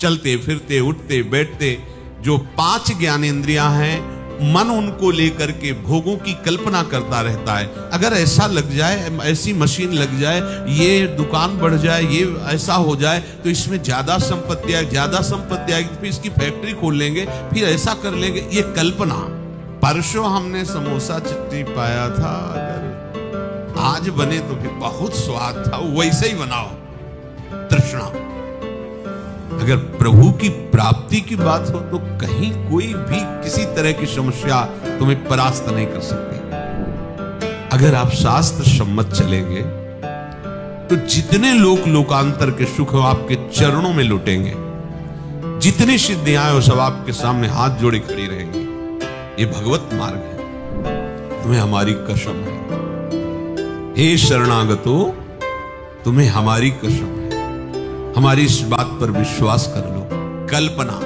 चलते फिरते उठते बैठते जो 5 ज्ञानेंद्रियां हैं, मन उनको लेकर के भोगों की कल्पना करता रहता है। अगर ऐसा लग जाए, ऐसी मशीन लग जाए, ये दुकान बढ़ जाए, ये ऐसा हो जाए तो इसमें ज्यादा संपत्ति आएगी, फिर इसकी फैक्ट्री खोल लेंगे, फिर ऐसा कर लेंगे, ये कल्पना। परसों हमने समोसा चटनी पाया था, अगर आज बने तो फिर बहुत स्वाद था, वैसे ही बनाओ। तृष्णा। अगर प्रभु की प्राप्ति की बात हो तो कहीं कोई भी किसी तरह की समस्या तुम्हें परास्त नहीं कर सकती। अगर आप शास्त्र सम्मत चलेंगे तो जितने लोकांतर के सुख आपके चरणों में लुटेंगे, जितनी सिद्धियां हैं वो सब आपके सामने हाथ जोड़े खड़ी रहेंगी। ये भगवत मार्ग है, तुम्हें हमारी कसम है। हे शरणागतो, तुम्हें हमारी कसम है, हमारी इस बात पर विश्वास कर लो। कल्पना,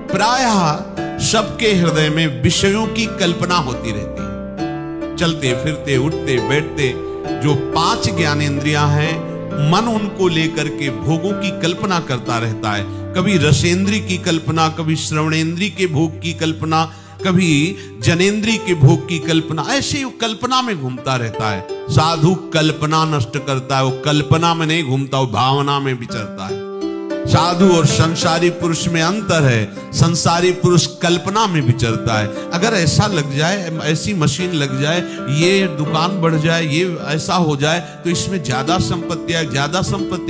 प्रायः सबके हृदय में विषयों की कल्पना होती रहती है। चलते फिरते उठते बैठते जो 5 ज्ञानेंद्रियां हैं, मन उनको लेकर के भोगों की कल्पना करता रहता है। कभी रसेंद्री की कल्पना, कभी श्रवणेंद्री के भोग की कल्पना, कभी जनेंद्री के भोग की कल्पना, ऐसे वो कल्पना में घूमता रहता है। साधु कल्पना नष्ट करता है, वो कल्पना में नहीं घूमता, वो भावना में विचरता है। साधु और संसारी पुरुष में अंतर है, संसारी पुरुष कल्पना में विचरता है। अगर ऐसा लग जाए, ऐसी मशीन लग जाए, ये दुकान बढ़ जाए, ये ऐसा हो जाए तो इसमें ज्यादा संपत्ति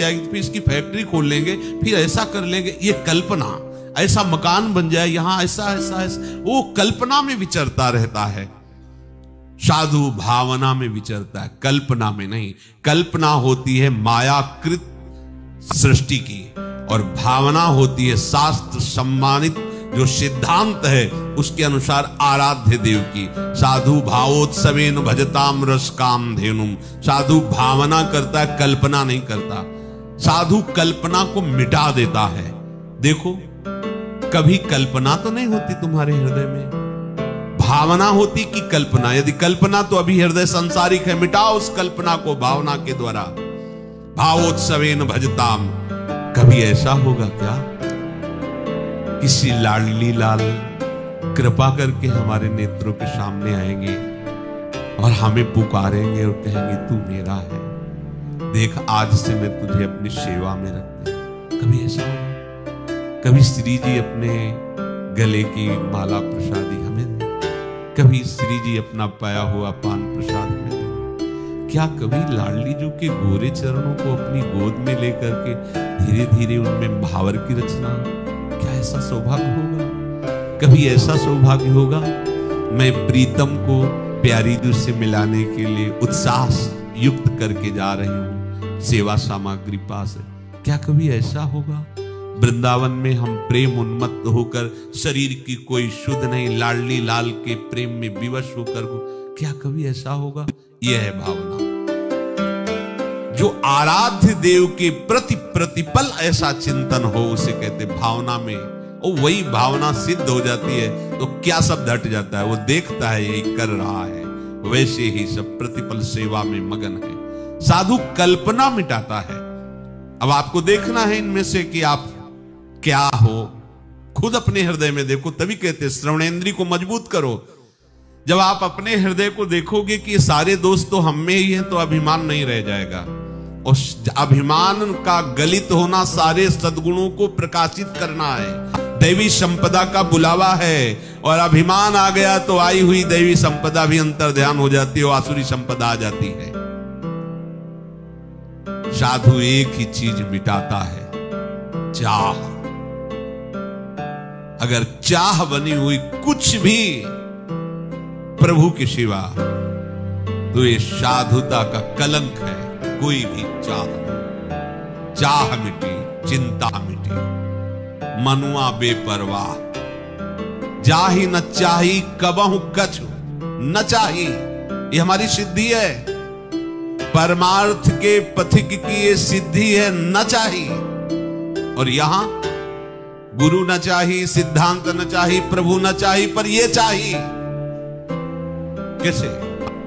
आएगी, फिर इसकी फैक्ट्री खोल लेंगे, फिर ऐसा कर लेंगे, ये कल्पना। ऐसा मकान बन जाए, यहां ऐसा, वो कल्पना में विचरता रहता है। साधु भावना में विचरता है, कल्पना में नहीं। कल्पना होती है मायाकृत सृष्टि की, और भावना होती है शास्त्र सम्मानित जो सिद्धांत है उसके अनुसार आराध्य देव की। साधु भावोत्सवेन भजताम रस काम धेनुम। साधु भावना करता है, कल्पना नहीं करता। साधु कल्पना को मिटा देता है। देखो, कभी कल्पना तो नहीं होती तुम्हारे हृदय में, भावना होती कि कल्पना। यदि कल्पना तो अभी हृदय सांसारिक है, मिटाओ उस कल्पना को भावना के द्वारा। भावोत्सवेन भजताम। कभी ऐसा होगा क्या, किसी लाडली लाल कृपा करके हमारे नेत्रों के सामने आएंगे और हमें पुकारेंगे और कहेंगे तू मेरा है, देख आज से मैं तुझे अपनी सेवा में रखते। कभी ऐसा होगा? कभी श्री जी अपने गले की माला प्रसादी हमें दे, कभी श्री जी अपना पाया हुआ पान प्रसाद हमें दे। क्या कभी लाडली जी के गोरे चरणों को अपनी गोद में लेकर के धीरे धीरे उनमें भावर की रचना, क्या ऐसा सौभाग्य होगा? कभी ऐसा सौभाग्य होगा? मैं प्रीतम को प्यारी जी से मिलाने के लिए उत्साह युक्त करके जा रही हूँ सेवा सामग्री पास। क्या कभी ऐसा होगा? वृंदावन में हम प्रेम उन्मत्त होकर, शरीर की कोई शुद्ध नहीं, लाडली लाल के प्रेम में विवश होकर, क्या कभी ऐसा होगा? यह है भावना। जो आराध्य देव के प्रति प्रतिपल ऐसा चिंतन हो उसे कहते भावना में। और वही भावना सिद्ध हो जाती है तो क्या सब हट जाता है। वो देखता है यही कर रहा है, वैसे ही सब प्रतिपल सेवा में मगन है। साधु कल्पना मिटाता है। अब आपको देखना है इनमें से कि आप क्या हो। खुद अपने हृदय में देखो, तभी कहते श्रवणेंद्री को मजबूत करो। जब आप अपने हृदय को देखोगे कि सारे दोस्त तो हम में ही हैं, तो अभिमान नहीं रह जाएगा। और अभिमान का गलित होना सारे सद्गुणों को प्रकाशित करना है। दैवी संपदा का बुलावा है, और अभिमान आ गया तो आई हुई दैवी संपदा भी अंतर ध्यान हो जाती है, आसुरी संपदा आ जाती है। साधु एक ही चीज मिटाता है, चाह। अगर चाह बनी हुई कुछ भी प्रभु के सिवा, तो ये साधुता का कलंक है। कोई भी चाह नहीं। चाह मिटी, चिंता मिटी, मनुआ बेपरवाह। जाही न चाही कबहु कछु न चाही, ये हमारी सिद्धि है। परमार्थ के पथिक की ये सिद्धि है, न चाही। और यहां गुरु न चाही, सिद्धांत न चाही, प्रभु न चाही, पर ये चाही। कैसे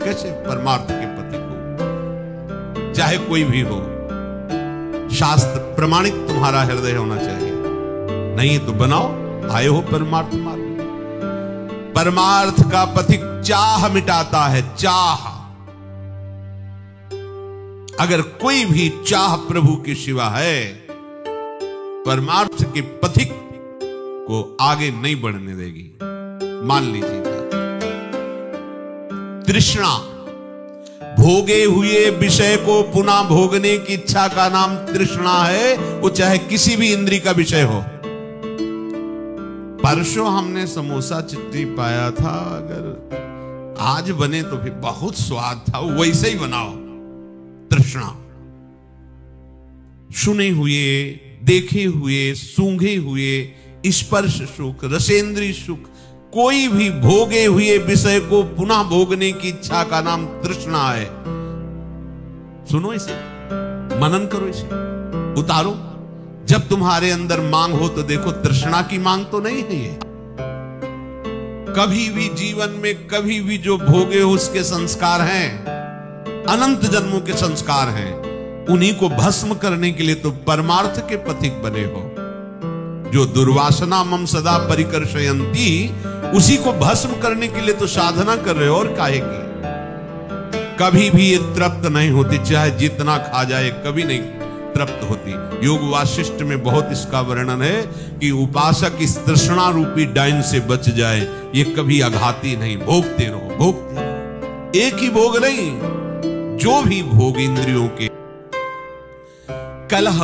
कैसे परमार्थ के पथिक हो, चाहे कोई भी हो। शास्त्र प्रमाणिक तुम्हारा हृदय होना चाहिए। नहीं तो बनाओ, आए हो परमार्थ मार्ग। परमार्थ का पथिक चाह मिटाता है, चाह। अगर कोई भी चाह प्रभु के सिवा है, परमार्थ के पथिक को आगे नहीं बढ़ने देगी। मान लीजिएगा, तृष्णा, भोगे हुए विषय को पुनः भोगने की इच्छा का नाम तृष्णा है, वो चाहे किसी भी इंद्रिय का विषय हो। परसों हमने समोसा चटनी पाया था, अगर आज बने तो फिर बहुत स्वाद था, वैसे ही बनाओ। तृष्णा, सुने हुए, देखे हुए, सूंघे हुए स्पर्श सुख, रसेंद्रीय सुख, कोई भी भोगे हुए विषय को पुनः भोगने की इच्छा का नाम तृष्णा है। सुनो इसे, मनन करो इसे, उतारो। जब तुम्हारे अंदर मांग हो तो देखो, तृष्णा की मांग तो नहीं है ये। कभी भी जीवन में कभी भी जो भोगे हो उसके संस्कार हैं, अनंत जन्मों के संस्कार हैं, उन्हीं को भस्म करने के लिए तो परमार्थ के पथिक बने हो। जो दुर्वासना मम सदा परिकर्षयन्ति, उसी को भस्म करने के लिए तो साधना कर रहे हो, और काहे की। कभी भी ये तृप्त नहीं होती, चाहे जितना खा जाए कभी नहीं तृप्त होती। योग वासिष्ठ में बहुत इसका वर्णन है कि उपासक इस तृष्णा रूपी डाइन से बच जाए, ये कभी आघाती नहीं, भोगते रहो, भोगते रहो। एक ही भोग नहीं, जो भी भोग इंद्रियों के, कलह